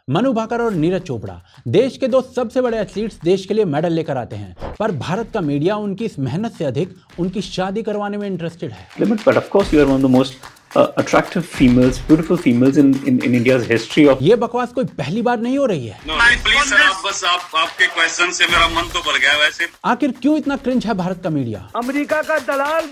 मनु भाकर और नीरज चोपड़ा देश के दो सबसे बड़े एथलीट्स देश के लिए मेडल लेकर आते हैं, पर भारत का मीडिया उनकी इस मेहनत से अधिक उनकी शादी करवाने में इंटरेस्टेड है। But of course, you are one of the most attractive females, beautiful females in India's history of. ये बकवास कोई पहली बार नहीं हो रही है। प्लीज सर, आप बस आपके क्वेश्चन से मेरा मन तो भर गया। वैसे आखिर क्यों इतना क्रिंज है भारत का मीडिया? अमेरिका का दलाल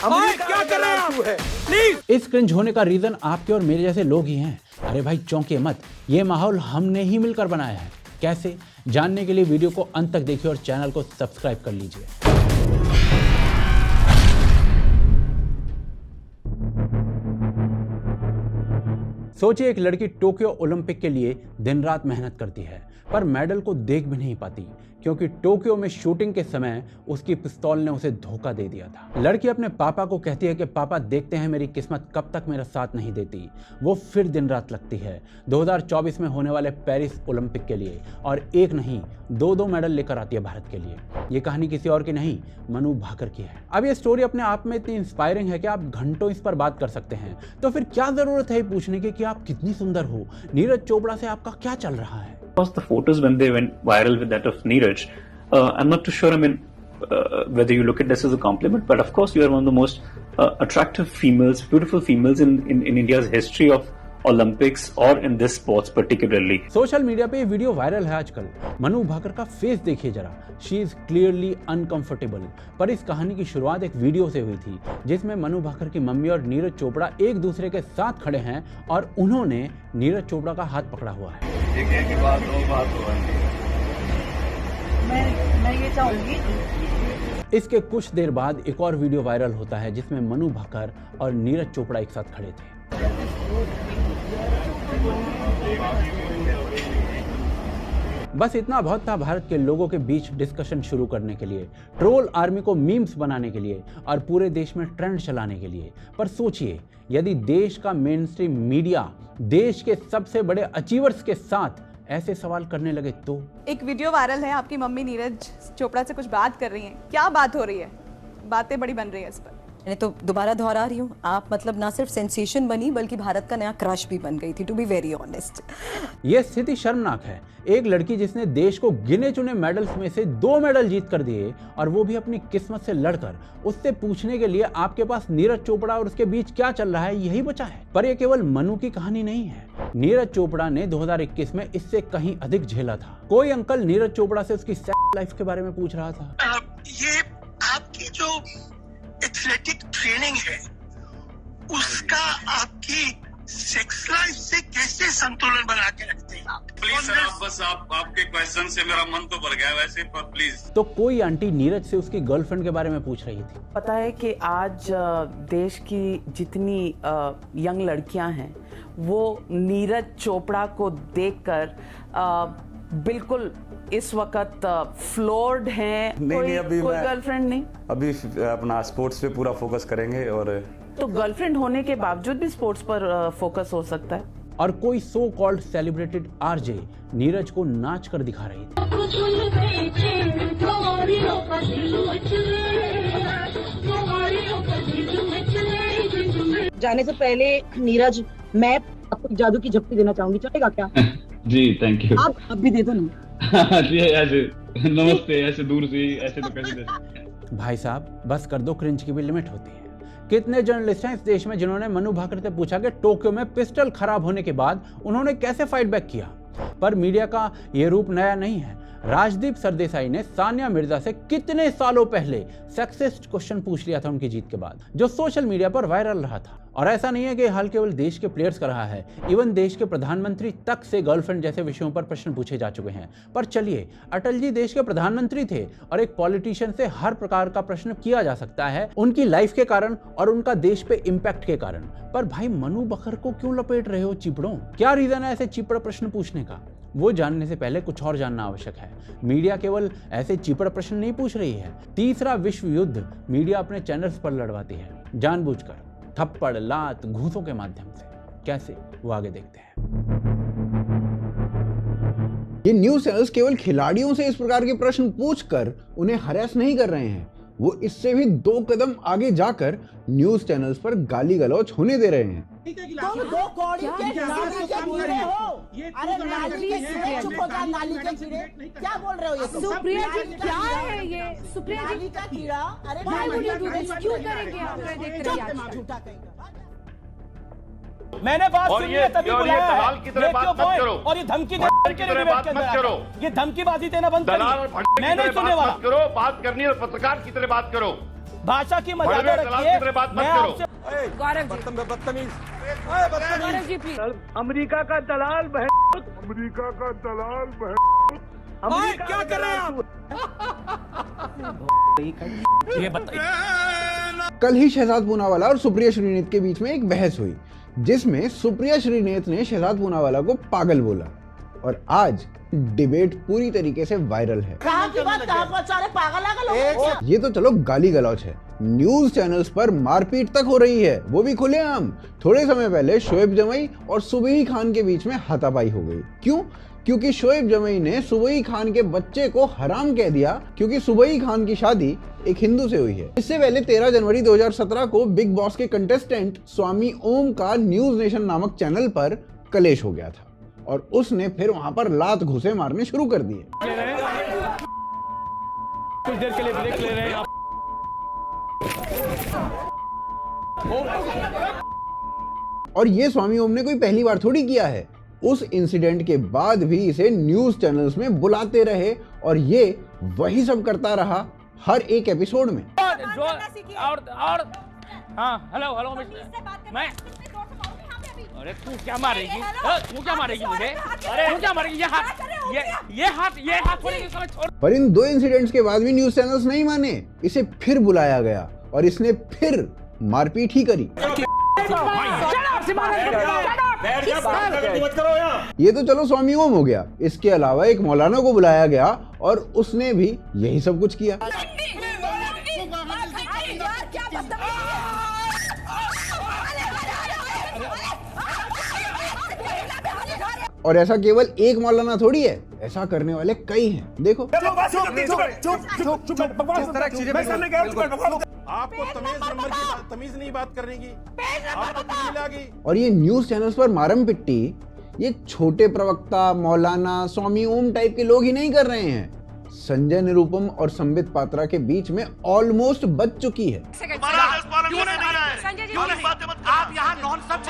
क्या कर रहे हैं आप? प्लीज इस क्रिंज होने का रीजन आपके और मेरे जैसे लोग ही हैं। अरे भाई चौंकिए मत, ये माहौल हमने ही मिलकर बनाया है। कैसे, जानने के लिए वीडियो को अंत तक देखिए और चैनल को सब्सक्राइब कर लीजिए। सोचिए, एक लड़की टोक्यो ओलंपिक के लिए दिन रात मेहनत करती है, पर मेडल को देख भी नहीं पाती क्योंकि टोक्यो में शूटिंग के समय उसकी पिस्तौल ने उसे धोखा दे दिया था। लड़की अपने पापा को कहती है कि पापा देखते हैं मेरी किस्मत कब तक मेरा साथ नहीं देती। वो फिर दिन रात लगती है 2024 में होने वाले पेरिस ओलंपिक के लिए और एक नहीं दो मेडल लेकर आती है भारत के लिए। ये कहानी किसी और की नहीं, मनु भाकर की है। अब ये स्टोरी अपने आप में इतनी इंस्पायरिंग है कि आप घंटों इस पर बात कर सकते हैं। तो फिर क्या जरूरत है पूछने की कि आप कितनी सुंदर हो? नीरज चोपड़ा से आपका क्या चल रहा है? The photos when they went viral with that of Neeraj, I'm not too sure. I mean, whether you look at this as a compliment, but of course you are one of the most attractive females, beautiful females in India's history of Olympics or in this sports particularly. Social media पे ये video viral है आजकल। मनु भाकर का face देखिए जरा, she is clearly uncomfortable. पर इस कहानी की शुरुआत एक वीडियो से हुई थी जिसमें मनु भाकर की मम्मी और नीरज चोपड़ा एक दूसरे के साथ खड़े हैं और उन्होंने नीरज चोपड़ा का हाथ पकड़ा हुआ है। मैं ये चाहूंगी। इसके कुछ देर बाद एक और वीडियो वायरल होता है जिसमें मनु भाकर और नीरज चोपड़ा एक साथ खड़े थे। बस इतना बहुत था भारत के लोगों के बीच डिस्कशन शुरू करने के लिए, ट्रोल आर्मी को मीम्स बनाने के लिए और पूरे देश में ट्रेंड चलाने के लिए। पर सोचिए, यदि देश का मेन स्ट्रीम मीडिया देश के सबसे बड़े अचीवर्स के साथ ऐसे सवाल करने लगे तो? एक वीडियो वायरल है, आपकी मम्मी नीरज चोपड़ा से कुछ बात कर रही हैं। क्या बात हो रही है? बातें बड़ी बन रही है इस पर। मैंने तो दोबारा दोहरा रही हूँ, आप मतलब ना सिर्फ सेंसेशन बनी बल्कि भारत का नया क्रश भी बन गई थी, टू बी वेरी ऑनेस्ट। यह स्थिति शर्मनाक है। एक लड़की जिसने देश को गिने चुने मेडल्स में से 2 मेडल जीत कर दिए और वो भी अपनी किस्मत से लड़कर, उससे पूछने के लिए आपके पास नीरज चोपड़ा और उसके बीच क्या चल रहा है यही बचा है। पर यह केवल मनु की कहानी नहीं है। नीरज चोपड़ा ने 2021 में इससे कहीं अधिक झेला था। कोई अंकल नीरज चोपड़ा से उसकी सेक्स लाइफ के बारे में पूछ रहा था। ये आपकी जो एथलेटिक ट्रेनिंग है उसका आपकी सेक्स लाइफ से कैसे संतुलन बना के रखते हैं आप? प्लीज सर, आप बस आपके क्वेश्चन से मेरा मन तो भर गया। वैसे पर प्लीज। तो कोई आंटी नीरज से उसकी गर्लफ्रेंड के बारे में पूछ रही थी। पता है कि आज देश की जितनी यंग लड़कियां हैं वो नीरज चोपड़ा को देखकर बिल्कुल इस वक्त फ्लोर्ड हैं। नहीं, अभी कोई मैं गर्लफ्रेंड नहीं। अभी अपना स्पोर्ट्स पे पूरा फोकस करेंगे। और तो गर्लफ्रेंड होने के बावजूद भी स्पोर्ट्स पर फोकस हो सकता है। और कोई so called celebrated RJ Neeraj को नाच कर दिखा रही थी। जाने से पहले नीरज, मैं आपको जादू की झपकी देना चाहूंगी, चलेगा क्या? जी थैंक यू। आप अब भी दे दो ना। जी ऐसे नमस्ते, ऐसे दूर से ऐसे तो कैसे दे सकते? भाई साहब बस कर दो, क्रिंज की भी लिमिट होती है। कितने जर्नलिस्ट हैं इस देश में जिन्होंने मनु भाकर से पूछा कि टोक्यो में पिस्टल खराब होने के बाद उन्होंने कैसे फाइट बैक किया। पर मीडिया का ये रूप नया नहीं है। राजदीप सरदेसाई ने सानिया मिर्जा से कितने सालों पहले सेक्सिस्ट क्वेश्चन पूछ लिया था उनकी जीत के बाद, जो सोशल मीडिया पर वायरल रहा था। और ऐसा नहीं है कि हाल केवल देश के प्लेयर्स का रहा है, इवन देश के प्रधानमंत्री तक से गर्लफ्रेंड जैसे विषयों पर प्रश्न पूछे जा चुके हैं। पर चलिए, अटल जी देश के प्रधानमंत्री थे और एक पॉलिटिशियन से हर प्रकार का प्रश्न किया जा सकता है उनकी लाइफ के कारण और उनका देश पे इम्पैक्ट के कारण। पर भाई मनु भाकर को क्यों लपेट रहे हो चिपड़ों? क्या रीजन है ऐसे चिपड़ प्रश्न पूछने का? वो जानने से पहले कुछ और जानना आवश्यक है। मीडिया केवल ऐसे चिपड़ प्रश्न नहीं पूछ रही है। तीसरा विश्व युद्ध मीडिया अपने चैनल्स पर लड़वाती है, जानबूझकर, थप्पड़, लात, घूंसों के माध्यम से। कैसे, वो आगे देखते हैं। ये न्यूज चैनल्स केवल खिलाड़ियों से इस प्रकार के प्रश्न पूछकर उन्हें हरास नहीं कर रहे हैं, वो इससे भी 2 कदम आगे जाकर न्यूज चैनल्स पर गाली गलौज होने दे रहे हैं। तुम 2 कौड़ी के नाली के कीड़े हो। अरे नाली से चुप हो जा, नाली के कीड़े क्या बोल रहे हो ये? सुप्रिया जी क्या है ये? सुप्रिया जी नाली का कीड़ा। अरे Why would you do this? क्यों करेंगे आप? मैं देख रही हूँ झूठा कहेगा। मैंने बात सुनी है तभी बुलाया है। दलाल की तरह बात मत करो और ये धमकी की तरह बात मत करो। ये धमकीबाजी देना बंद दलाल और करिए। भंडे मैं की नहीं तरह सुनने बात वाला। मत करो। बात करनी है पत्रकार की तरह बात करो। भाषा की मर्यादा दलाल रखिए। की तरह बात मत करो। बदतमीज अमेरिका का दलाल क्या कर रहे हैं आप? ये बताइए। कल ही शहजाद पूनावाला और सुप्रिया श्रीनेत के बीच में एक बहस हुई जिसमें सुप्रिया श्रीनेत ने शहजाद पूनावाला को पागल बोला और आज डिबेट पूरी तरीके से वायरल है। कहाँ की बात कहाँ पहुँचा रहे? पागल हो। ये तो चलो गाली गलौज है, न्यूज चैनल्स पर मारपीट तक हो रही है, वो भी खुलेआम। थोड़े समय पहले शोएब जमई और सुबही खान के बीच में हाथापाई हो गई। क्यों? क्योंकि शोएब जमई ने सुबही खान के बच्चे को हराम कह दिया क्योंकि सुबही खान की शादी एक हिंदू से हुई है। इससे पहले 13 जनवरी 2017 को बिग बॉस के कंटेस्टेंट स्वामी ओम का न्यूज नेशन नामक चैनल पर कलेश हो गया था और उसने फिर वहां पर लात घुसे मारने शुरू कर दिए। कुछ देर के लिए ब्रेक ले रहे हैं आप। और ये स्वामी ओम ने कोई पहली बार थोड़ी किया है। उस इंसिडेंट के बाद भी इसे न्यूज चैनल्स में बुलाते रहे और ये वही सब करता रहा हर एक एपिसोड में। और हाँ हेलो मैं अरे तू क्या मारेगी? तू क्या मारेगी मुझे? अरे तू क्या मारेगी? ये हाथ छोड़ के छोड़। पर इन 2 इंसिडेंट्स के बाद भी न्यूज चैनल्स नहीं माने, इसे फिर बुलाया गया और इसने फिर मारपीट ही करी। ये तो चलो स्वामी ओम हो गया, इसके अलावा एक मौलाना को बुलाया गया और उसने भी यही सब कुछ किया। और ऐसा केवल एक मौलाना थोड़ी है, ऐसा करने वाले कई हैं। देखो आपको तमीज नहीं बात करने की, आपको तमीज आ गई। और ये न्यूज चैनल्स पर मारम पिट्टी ये छोटे प्रवक्ता, मौलाना, स्वामी ओम टाइप के लोग ही नहीं कर रहे हैं। संजय निरुपम और संबित पात्रा के बीच में ऑलमोस्ट बच चुकी है। आप यहाँ नॉन सब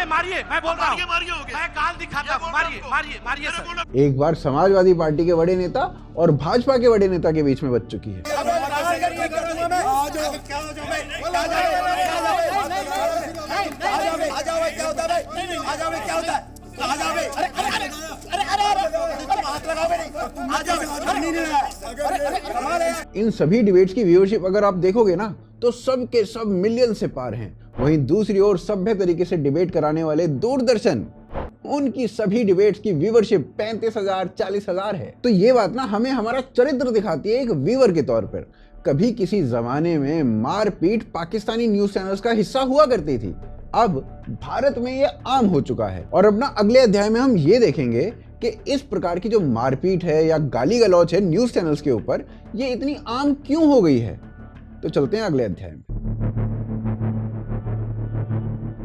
मारिए, मैं बोल रहा हूँ, मैं गाल दिखाता हूँ, मारिए सर। एक बार समाजवादी पार्टी के बड़े नेता और भाजपा के बड़े नेता के बीच में बच चुकी है। इन सभी डिबेट्स की व्यूअरशिप अगर आप देखोगे ना तो सब के सब मिलियन से पार हैं। वहीं दूसरी ओर सभ्य तरीके से डिबेट कराने वाले दूरदर्शन, उनकी सभी डिबेट्स की व्यूअरशिप 35,000 40,000 है। तो ये बात ना हमें हमारा चरित्र दिखाती है एक व्यूअर के तौर पर। कभी किसी जमाने में मारपीट पाकिस्तानी न्यूज चैनल्स का हिस्सा हुआ करती थी, अब भारत में ये आम हो चुका है। और अब ना अगले अध्याय में हम ये देखेंगे कि इस प्रकार की जो मारपीट है या गाली गलौज है न्यूज चैनल्स के ऊपर, ये इतनी आम क्यों हो गई है। तो चलते हैं अगले अध्याय में।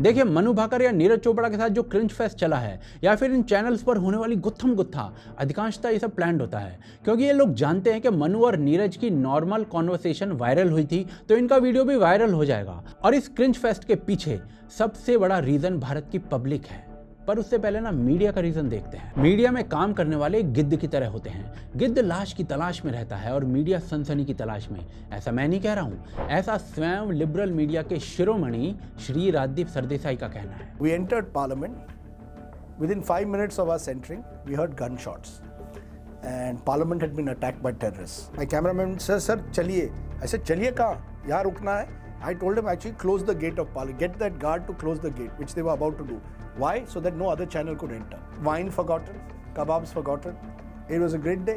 देखिए, मनु भाकर या नीरज चोपड़ा के साथ जो क्रिंज फेस्ट चला है या फिर इन चैनल्स पर होने वाली गुत्थम गुत्था, अधिकांशतः ये सब प्लान्ड होता है क्योंकि ये लोग जानते हैं कि मनु और नीरज की नॉर्मल कॉन्वर्सेशन वायरल हुई थी तो इनका वीडियो भी वायरल हो जाएगा। और इस क्रिंज फेस्ट के पीछे सबसे बड़ा रीजन भारत की पब्लिक है। पर उससे पहले ना मीडिया का रीजन देखते हैं। मीडिया में काम करने वाले गिद्ध की तरह होते हैं। गिद्ध लाश की तलाश में रहता है और मीडिया सनसनी की तलाश में। ऐसा मैं नहीं कह रहा हूँ, ऐसा स्वयं लिबरल मीडिया के शिरोमणि श्री राजदीप सरदेसाई का कहना है। We entered parliament. Within 5 minutes of us entering, we heard gunshots, and parliament had been attacked by terrorists. My cameraman said, "Sir, चलिए." I said, "चलिए कहाँ? यहाँ रुकना है." I told him actually close the gate of parliament. Get that guard to close the gate, which they were about to do. Why? So that no other channel could enter. Wine forgotten, kebabs forgotten. It was a great day.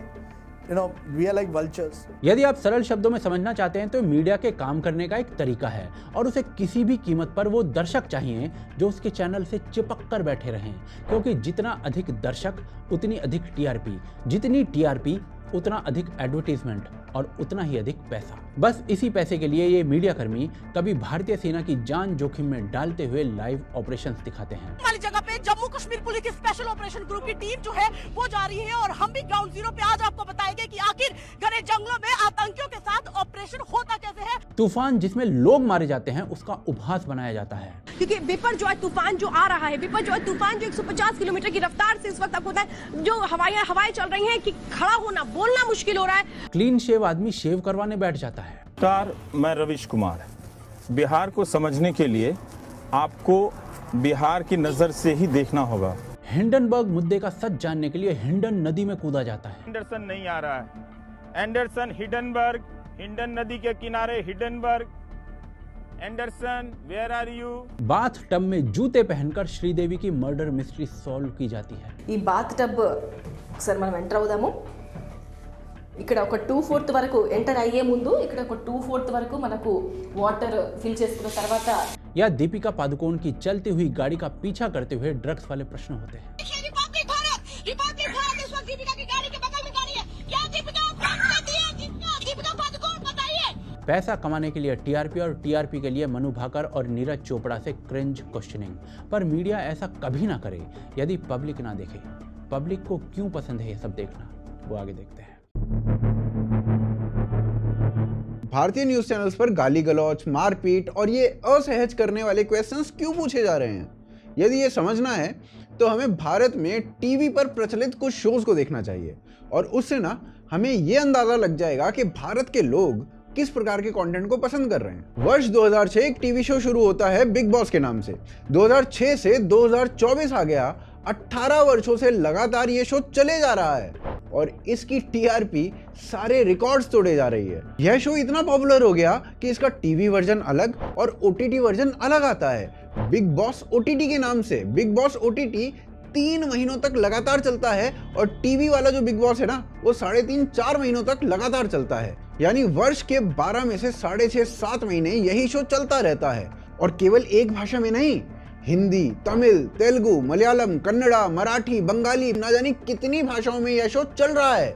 You know, we are like vultures. यदि आप सरल शब्दों में समझना चाहते हैं तो media के काम करने का एक तरीका है और उसे किसी भी कीमत पर वो दर्शक चाहिए जो उसके चैनल से चिपक कर बैठे रहें, क्योंकि जितना अधिक दर्शक उतनी अधिक टीआरपी, जितनी टीआरपी उतना अधिक एडवर्टीजमेंट और उतना ही अधिक पैसा। बस इसी पैसे के लिए ये मीडिया कर्मी कभी भारतीय सेना की जान जोखिम में डालते हुए लाइव ऑपरेशंस दिखाते हैं। वाली जगह पे जम्मू कश्मीर पुलिस की स्पेशल ऑपरेशन ग्रुप की टीम जो है वो जा रही है और हम भी ग्राउंड जीरो पे आज आपको बताएंगे कि आखिर घने जंगलों में आतंकियों के साथ ऑपरेशन होता कैसे है। तूफान जिसमें लोग मारे जाते हैं उसका उपहास बनाया जाता है, क्योंकि विपर जो है तूफान जो आ रहा है, विपर जो है तूफान जो 150 किलोमीटर की रफ्तार से इस वक्त तक होता है, जो हवाएं चल रही हैं कि खड़ा होना बोलना मुश्किल हो रहा है। क्लीन शेव आदमी शेव करवाने बैठ जाता है। नमस्कार, मैं रविश कुमार। बिहार को समझने के लिए आपको बिहार की नजर से ही देखना होगा। हिंडनबर्ग मुद्दे का सच जानने के लिए हिंडन नदी में कूदा जाता है। एंडरसन नहीं आ रहा है। एंडरसन हिंडनबर्ग, हिंडन नदी के किनारे Hindenburg. Anderson, where are you? Bath tub में जूते पहनकर श्रीदेवी की मर्डर मिस्ट्री सॉल्व की जाती है। ఈ బాత్ టబ్ ఒకసారి మనం ఎంటర్ అవుదాము। ఇక్కడ ఒక 2/4 వరకు ఎంటర్ అయ్యే ముందు ఇక్కడ ఒక 2/4 వరకు మనకు వాటర్ ఫిల్ చేసుకున్న తర్వాత या दीपिका पादुकोण की चलती हुई गाड़ी का पीछा करते हुए ड्रग्स वाले प्रश्न होते हैं। रिपब्लिक भारत इस वक्त दीपिका की गाड़ी के बगल में गाड़ी है। क्या दीपिका दीपिका पादुकोण बताइए। पैसा कमाने के लिए टीआरपी और टीआरपी के लिए मनु भाकर और नीरज चोपड़ा से क्रिंज क्वेश्चनिंग। पर मीडिया ऐसा कभी ना करे यदि पब्लिक ना देखे। पब्लिक को क्यों पसंद है ये सब देखना, वो आगे देखते हैं। भारतीय न्यूज चैनल्स पर गाली गलौच, मारपीट और ये असहज करने वाले क्वेश्चंस क्यों पूछे जा रहे हैं? यदि ये समझना है तो हमें भारत में टीवी पर प्रचलित कुछ शोज को देखना चाहिए और उससे ना हमें ये अंदाजा लग जाएगा कि भारत के लोग किस प्रकार के कंटेंट को पसंद कर रहे हैं। वर्ष 2006 एक टीवी शो शुरू होता है बिग बॉस के नाम से। 2006 से 2024 आ गया, 18 वर्षों से लगातार ये शो चले जा रहा है और इसकी टीआरपी सारे रिकॉर्ड्स तोड़े जा रही है। यह शो इतना पॉपुलर हो गया कि इसका टीवी वर्जन अलग और ओटीटी वर्जन अलग आता है बिग बॉस ओटीटी के नाम से। बिग बॉस ओटीटी 3 महीनों तक लगातार चलता है और टीवी वाला जो बिग बॉस है ना वो 3.5-4 महीनों तक लगातार चलता है। यानी वर्ष के 12 में से 6.5-7 महीने यही शो चलता रहता है और केवल एक भाषा में नहीं, हिंदी, तमिल, तेलुगु, मलयालम, कन्नड़ा, मराठी, बंगाली, ना जाने कितनी भाषाओं में यह शो चल रहा है।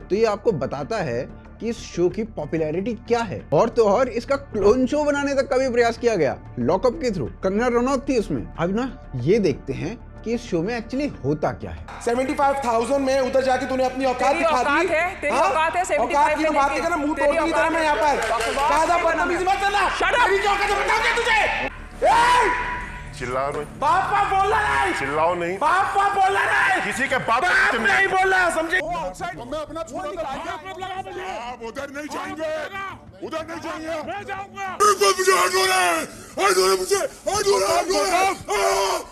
तो ये आपको बताता है कि इस शो की पॉपुलैरिटी क्या है। और तो और इसका क्लोन शो बनाने तक का भी प्रयास किया गया लॉकअप के थ्रू। कंगना रनौत थी उसमें। अब ना ये देखते हैं कि इस शो में एक्चुअली होता क्या है। 75,000 में उधर जाके तूने अपनी औकात दिखा दी। तेरी औकात है 75 औकात की बात करना, मुंह तोड़ की तरह मैं यहाँ पर ज्यादा बदतमीजी मत करना। मेरी क्या औकात है बताओ क्या तुझे? चिल्लाओ नहीं, बाप बाप बोलना नहीं, चिल्लाओ नहीं, बाप बाप बोलना नहीं, किसी के बाप नहीं बोलना, समझे? मैं अपना छोड़ उधर नहीं जाएंगे, उधर नहीं जाएंगे, मैं जाऊंगा। मुझे हाथ धो रहा है, हाथ धो रहा है मुझे, हाथ धो रहा है।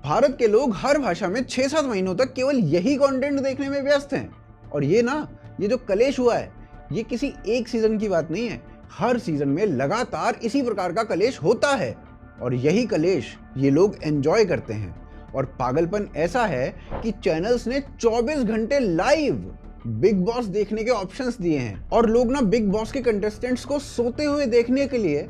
भारत के लोग हर भाषा में 6-7 महीनों तक केवल यही कंटेंट देखने में व्यस्त हैं। और ये ना, ये जो कलेश हुआ है ये किसी एक सीजन की बात नहीं है। हर सीजन में लगातार इसी प्रकार का कलेश होता है और यही कलेश ये लोग एंजॉय करते हैं। और पागलपन ऐसा है कि चैनल्स ने 24 घंटे लाइव बिग बॉस देखने के ऑप्शंस दिए हैं और लोग ना बिग बॉस के कंटेस्टेंट्स को सोते हुए देखने के लिए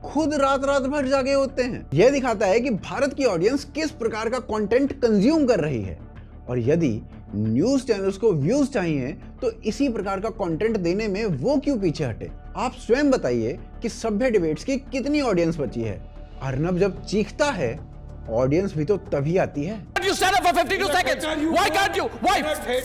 खुद रात रात भर जागे होते हैं। यह दिखाता है कि भारत की ऑडियंस किस प्रकार का कंटेंट कंज्यूम कर रही है। और यदि न्यूज चैनल्स को व्यूज चाहिए तो इसी प्रकार का कंटेंट देने में वो क्यों पीछे हटे? आप स्वयं बताइए कि सभ्य डिबेट्स की कितनी ऑडियंस बची है। अर्नब जब चीखता है ऑडियंस भी तो तभी आती है। You stand up for 52 seconds. Why can't you? Why?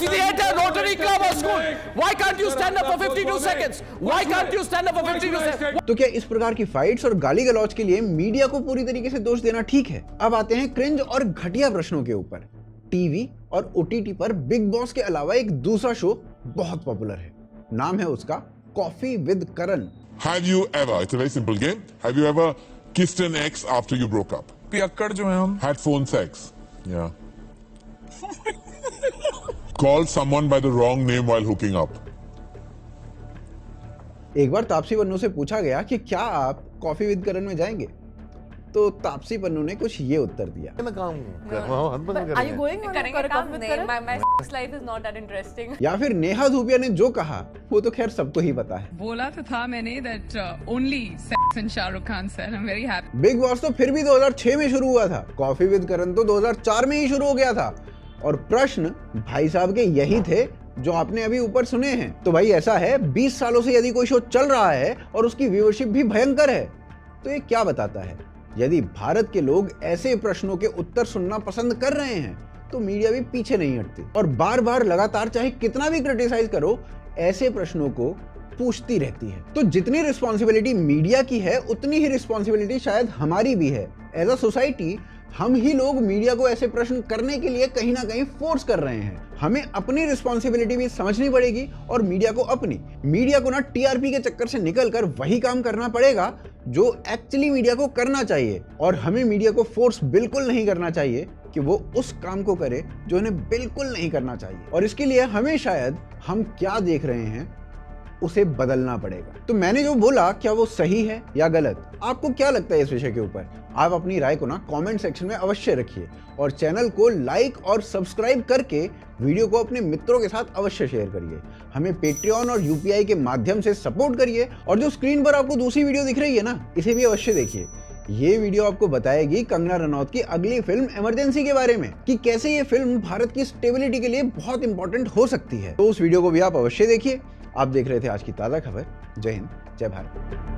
See the entire Rotary Club or school. Why can't you stand up for 52 seconds? Why can't you stand up for 52 seconds? तो क्या इस प्रकार की फाइट्स और गाली गलौज के लिए मीडिया को पूरी तरीके से दोष देना ठीक है? अब आते हैं क्रिंज और घटिया प्रश्नों के ऊपर। टीवी और ओटीटी पर बिग बॉस के अलावा एक दूसरा शो बहुत पॉपुलर है। नाम है उसका coffee with Karan. Have you ever, it's a very simple game, have you ever kissed an ex after you broke up? पियक्कड़ जो है हम। Had phone sex? Yeah. Called someone by the wrong name while hooking up? एक बार तापसी पन्नू से पूछा गया कि क्या आप कॉफी विद करण में जाएंगे, तो तापसी पन्नू ने कुछ ये उत्तर दिया। या फिर नेहा धूपिया ने जो कहा वो तो खैर सबको ही पता है। बोला तो था मैंने that only sex and Shahrukh Khan said I'm very happy। Big boss तो फिर भी 2006 में शुरू हुआ था। कॉफी विद करण तो 2004 में ही शुरू हो गया था। और प्रश्न भाई साहब के यही थे जो आपने अभी ऊपर सुने हैं। तो भाई ऐसा है, 20 सालों से यदि कोई शो चल रहा है और उसकी व्यूअरशिप भी भयंकर है, तो ये क्या बताता है? यदि भारत के लोग ऐसे प्रश्नों के उत्तर सुनना पसंद कर रहे हैं तो मीडिया भी पीछे नहीं हटती और बार बार लगातार चाहे कितना भी क्रिटिसाइज करो, ऐसे प्रश्नों को पूछती रहती है। तो जितनी रिस्पॉन्सिबिलिटी मीडिया की है उतनी ही रिस्पॉन्सिबिलिटी शायद हमारी भी है। एज अ सोसाइटी हम ही लोग मीडिया को ऐसे प्रश्न करने के लिए कहीं ना कहीं फोर्स कर रहे हैं। हमें अपनी रिस्पॉन्सिबिलिटी भी समझनी पड़ेगी और मीडिया को अपनी। मीडिया को ना टीआरपी के चक्कर से निकलकर वही काम करना पड़ेगा जो एक्चुअली मीडिया को करना चाहिए, और हमें मीडिया को फोर्स बिल्कुल नहीं करना चाहिए कि वो उस काम को करे जो उन्हें बिल्कुल नहीं करना चाहिए। और इसके लिए हमें शायद हम क्या देख रहे हैं उसे बदलना पड़ेगा। तो मैंने जो बोला क्या वो सही है या गलत? आपको क्या लगता है इस विषय के ऊपर? आप अपनी राय को ना कमेंट सेक्शन में अवश्य रखिए और चैनल को लाइक और सब्सक्राइब करके वीडियो को अपने मित्रों के साथ अवश्य शेयर करिए। हमें पेट्रियन और यूपीआई के माध्यम से सपोर्ट करिए और जो स्क्रीन पर आपको दूसरी वीडियो दिख रही है ना, इसे भी अवश्य देखिए। ये वीडियो आपको बताएगी कंगना रनौत की अगली फिल्म इमरजेंसी के बारे में, कि कैसे ये फिल्म भारत की स्टेबिलिटी के लिए बहुत इंपॉर्टेंट हो सकती है। तो उस वीडियो को भी आप अवश्य देखिए। आप देख रहे थे आज की ताज़ा खबर। जय हिंद, जय भारत।